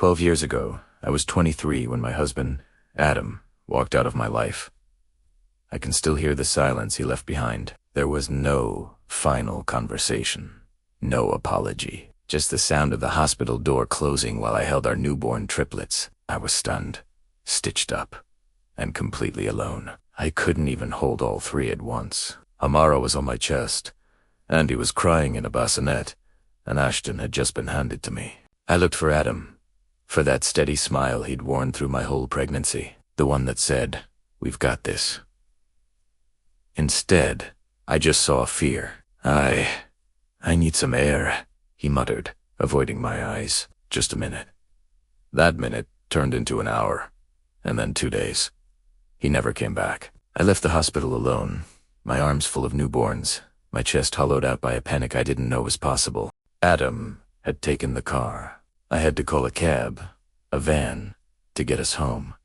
12 years ago, I was 23 when my husband, Adam, walked out of my life. I can still hear the silence he left behind. There was no final conversation, no apology, just the sound of the hospital door closing while I held our newborn triplets. I was stunned, stitched up, and completely alone. I couldn't even hold all three at once. Amara was on my chest, Andy was crying in a bassinet, and Ashton had just been handed to me. I looked for Adam, for that steady smile he'd worn through my whole pregnancy, the one that said, "We've got this." Instead, I just saw fear. I need some air," he muttered, avoiding my eyes. Just a minute. That minute turned into an hour, and then 2 days. He never came back. I left the hospital alone, my arms full of newborns, my chest hollowed out by a panic I didn't know was possible. Adam had taken the car. I had to call a cab, a van, to get us home.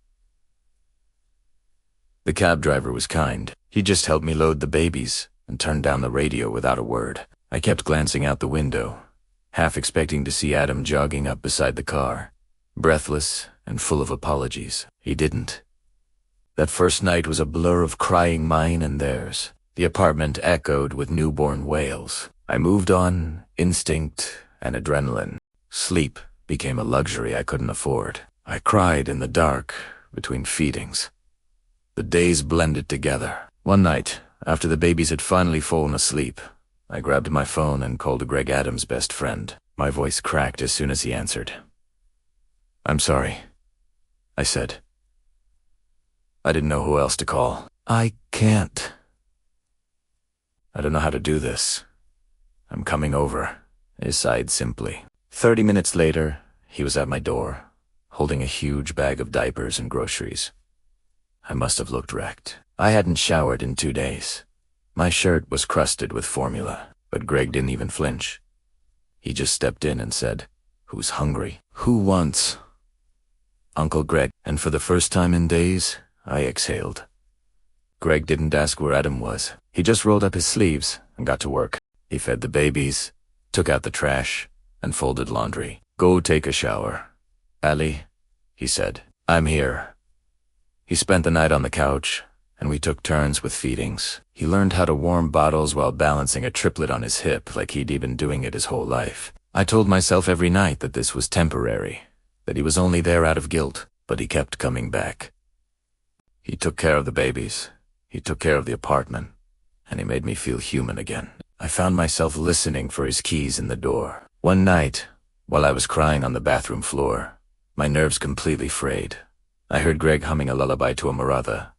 The cab driver was kind. He just helped me load the babies and turned down the radio without a word. I kept glancing out the window, half expecting to see Adam jogging up beside the car, breathless and full of apologies. He didn't. That first night was a blur of crying mine and theirs. The apartment echoed with newborn wails. I moved on, instinct and adrenaline. Sleep became a luxury I couldn't afford. I cried in the dark between feedings. The days blended together. One night, after the babies had finally fallen asleep, I grabbed my phone and called Greg Adams' best friend. My voice cracked as soon as he answered. "I'm sorry," I said. I didn't know who else to call. I don't know how to do this. I'm coming over," he sighed simply. 30 minutes later, he was at my door, holding a huge bag of diapers and groceries. I must have looked wrecked. I hadn't showered in 2 days. My shirt was crusted with formula, but Greg didn't even flinch. He just stepped in and said, "Who's hungry? Who wants?" Uncle Greg, and for the first time in days, I exhaled. Greg didn't ask where Adam was. He just rolled up his sleeves and got to work. He fed the babies, took out the trash, and folded laundry. "Go take a shower. Allie," he said, "I'm here." He spent the night on the couch, and we took turns with feedings. He learned how to warm bottles while balancing a triplet on his hip like he'd been doing it his whole life. I told myself every night that this was temporary, that he was only there out of guilt, but he kept coming back. He took care of the babies, he took care of the apartment, and he made me feel human again. I found myself listening for his keys in the door. One night, while I was crying on the bathroom floor, my nerves completely frayed, I heard Greg humming a lullaby to a Maratha.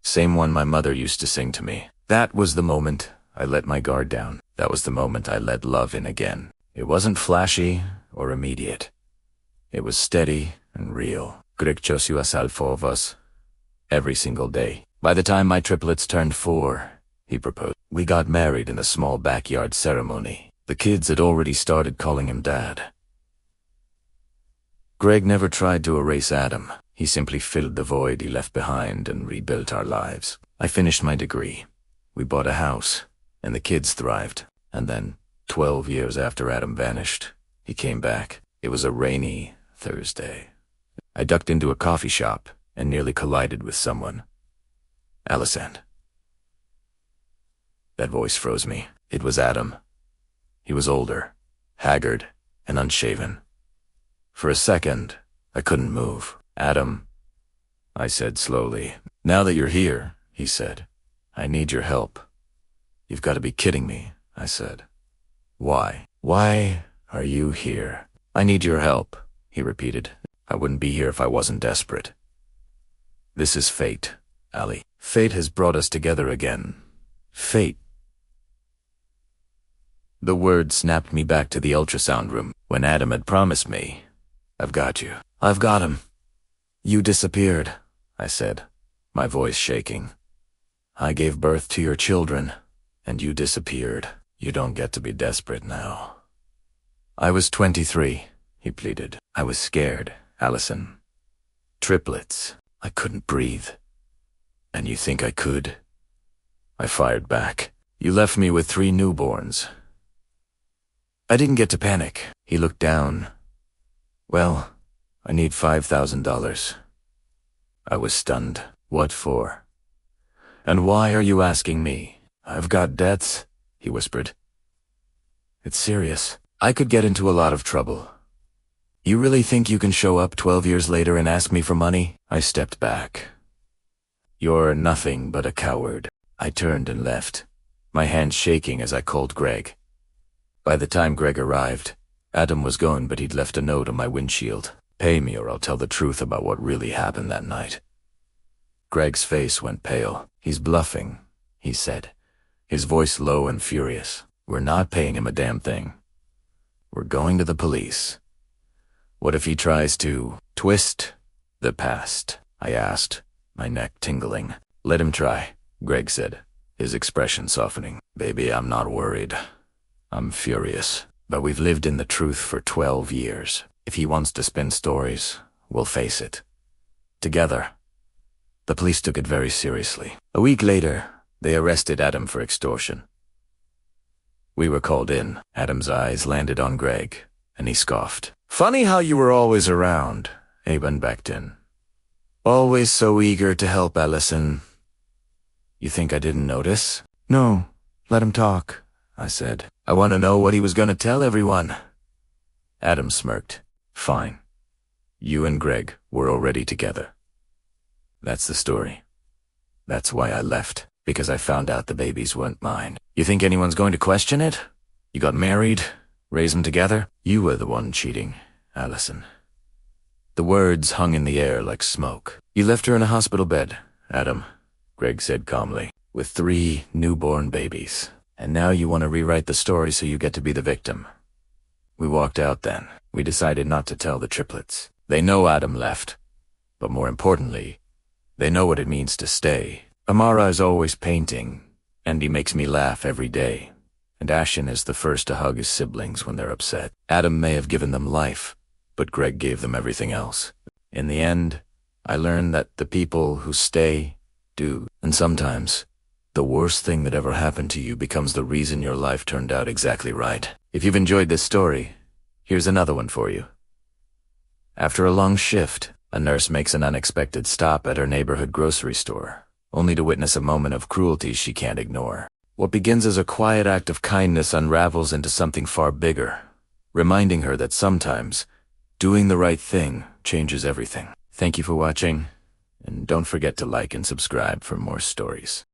Same one my mother used to sing to me. That was the moment I let my guard down. That was the moment I let love in again. It wasn't flashy or immediate. It was steady and real. Greg chosiu asal fovos. Every single day. By the time my triplets turned 4, he proposed. We got married in a small backyard ceremony. The kids had already started calling him Dad. Greg never tried to erase Adam. He simply filled the void he left behind and rebuilt our lives. I finished my degree. We bought a house, and the kids thrived. And then, 12 years after Adam vanished, he came back. It was a rainy Thursday. I ducked into a coffee shop and nearly collided with someone. Allison. That voice froze me. It was Adam. He was older, haggard, and unshaven. For a second, I couldn't move. "Adam," I said slowly. "Now that you're here," he said, "I need your help." "You've got to be kidding me," I said. "Why? Why are you here?" "I need your help," he repeated. "I wouldn't be here if I wasn't desperate." "This is fate, Allie. Fate has brought us together again. Fate." The words snapped me back to the ultrasound room when Adam had promised me, "I've got you. I've got him." "You disappeared," I said, my voice shaking. "I gave birth to your children, and you disappeared. You don't get to be desperate now." "I was 23, he pleaded. "I was scared, Allison. Triplets. I couldn't breathe. And you think I could?" I fired back. "You left me with 3 newborns." I didn't get to panic. He looked down. "Well, I need $5,000. I was stunned. What for? And why are you asking me? I've got debts, he whispered. It's serious. I could get into a lot of trouble. You really think you can show up 12 years later and ask me for money? I stepped back. You're nothing but a coward. I turned and left, my hands shaking as I called Greg. By the time Greg arrived, Adam was gone, but he'd left a note on my windshield. Pay me or I'll tell the truth about what really happened that night. Greg's face went pale. He's bluffing, he said, his voice low and furious. We're not paying him a damn thing. We're going to the police. What if he tries to twist the past? I asked, my neck tingling. Let him try, Greg said, his expression softening. Baby, I'm not worried. I'm furious. But we've lived in the truth for 12 years. If he wants to spin stories, we'll face it. Together. The police took it very seriously. A week later, they arrested Adam for extortion. We were called in. Adam's eyes landed on Greg, and he scoffed. Funny how you were always around, Aben Becton. Always so eager to help Allison. You think I didn't notice? No, let him talk, I said. I want to know what he was going to tell everyone. Adam smirked. Fine. You and Greg were already together. That's the story. That's why I left, because I found out the babies weren't mine. You think anyone's going to question it? You got married, raised them together? You were the one cheating, Allison. The words hung in the air like smoke. You left her in a hospital bed, Adam, Greg said calmly, with 3 newborn babies. And now you want to rewrite the story so you get to be the victim. We walked out then. We decided not to tell the triplets. They know Adam left. But more importantly, they know what it means to stay. Amara is always painting, and he makes me laugh every day. And Ashen is the first to hug his siblings when they're upset. Adam may have given them life, but Greg gave them everything else. In the end, I learned that the people who stay do. And sometimes, the worst thing that ever happened to you becomes the reason your life turned out exactly right. If you've enjoyed this story, here's another one for you. After a long shift, a nurse makes an unexpected stop at her neighborhood grocery store, only to witness a moment of cruelty she can't ignore. What begins as a quiet act of kindness unravels into something far bigger, reminding her that sometimes doing the right thing changes everything. Thank you for watching, and don't forget to like and subscribe for more stories.